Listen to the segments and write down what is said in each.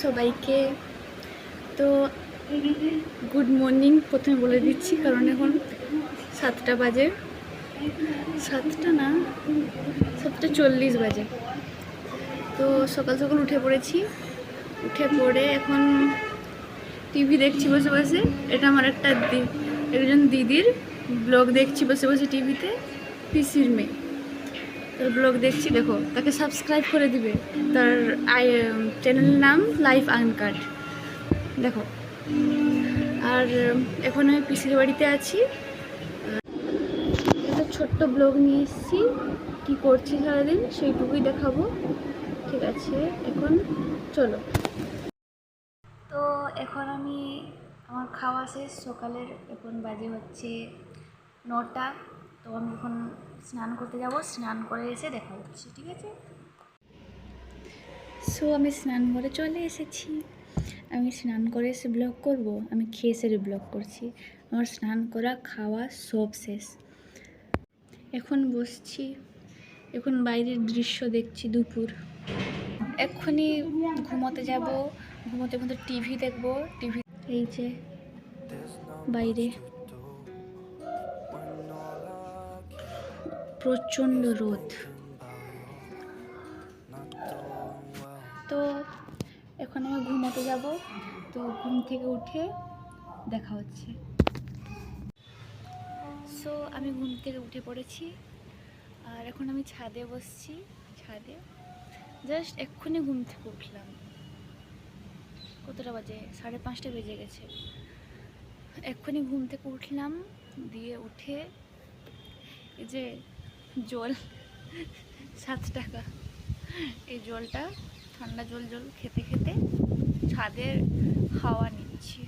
সবাইকে। তো good morning প্রথমে বলে দিচ্ছি, কারণ এখন 7টা বাজে, 7টা না 7:40 বাজে। তো সকাল সকাল উঠে পড়েছি, উঠে পড়ে এখন টিভি দেখছি বসে বসে। এটা আমার একজন দিদির ব্লগ দেখছি বসে বসে টিভিতে, পিসির মেয়ে। তার ব্লগ দেখছি, দেখো তাকে সাবস্ক্রাইব করে দিবে। তার চ্যানেলের নাম লাইফ আনকাট, দেখো। আর এখন আমি পিসির বাড়িতে আছি, একটা ছোট্ট ব্লগ নিয়ে এসেছি। কী করছি সারাদিন সেইটুকুই দেখাবো, ঠিক আছে? এখন চলো। তো এখন আমার খাওয়া শেষ সকালের, এখন বাজে হচ্ছে 9টা। তো আমি এখন স্নান করতে যাব, স্নান করে এসে দেখা হচ্ছে, ঠিক আছে? সো আমি স্নান করে চলে এসেছি। আমি স্নান করে এসে ব্লগ করব? আমি খেয়ে সেরে ব্লগ করছি। আমার স্নান করা খাওয়া সব শেষ। এখন বসছি, এখন বাইরের দৃশ্য দেখছি, দুপুর। এক্ষুনি ঘুমোতে যাব, ঘুমোতে ঘুমোতে টিভি দেখব। টিভি এই যে বাইরে প্রচণ্ড রোদ। তো এখন আমি ঘুমোতে যাব, তো ঘুম থেকে উঠে দেখা হচ্ছে। সো আমি ঘুম থেকে উঠে পড়েছি, আর এখন আমি ছাদে বসছি। ছাদে জাস্ট এক্ষুনি ঘুম থেকে উঠলাম। কতটা বাজে? 5:30 বেজে গেছে। এক্ষুনি ঘুম থেকে উঠলাম, দিয়ে উঠে এই যে জল 7 টাকা, এই জলটা ঠান্ডা জল খেতে খেতে ছাদের হাওয়া নিচ্ছি।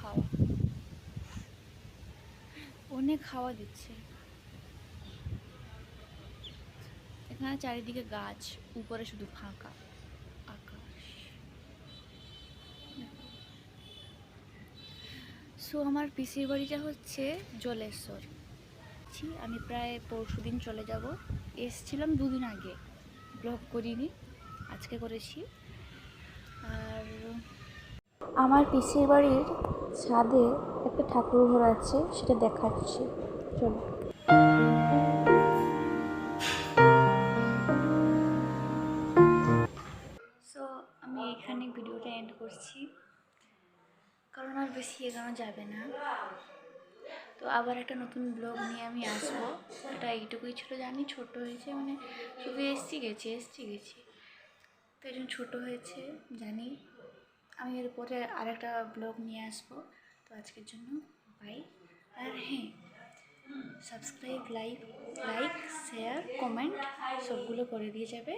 হাওয়া, অনেক হাওয়া দিচ্ছে এখানে। চারিদিকে গাছ, উপরে শুধু ফাঁকা আকাশ। সো আমার পিসির বাড়িটা হচ্ছে জলেশ্বর। আমি প্রায় পরশুদিন চলে যাব। এসছিলাম 2 দিন আগে, ব্লগ করিনি, আজকে করেছি। আর আমার পিসির বাড়ির ছাদে একটা ঠাকুর ঘর আছে, সেটা দেখাচ্ছি, চলো। সো আমি এখানে ভিডিওটা এন্ড করছি, কারণ আর বেশি এগোনো যাবে না। তো আবার একটা নতুন ব্লগ নিয়ে আমি আসবো। এটা এইটুকুই ছিল, জানি ছোট হয়েছে, মানে শুধু এসছি গেছি, তো এই জন্য ছোটো হয়েছে জানি। আমি এরপরে আরেকটা ব্লগ নিয়ে আসবো। তো আজকের জন্য বাই। আর হ্যাঁ, সাবস্ক্রাইব, লাইক, শেয়ার, কমেন্ট সবগুলো করে দিয়ে যাবে।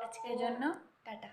আজকের জন্য টাটা।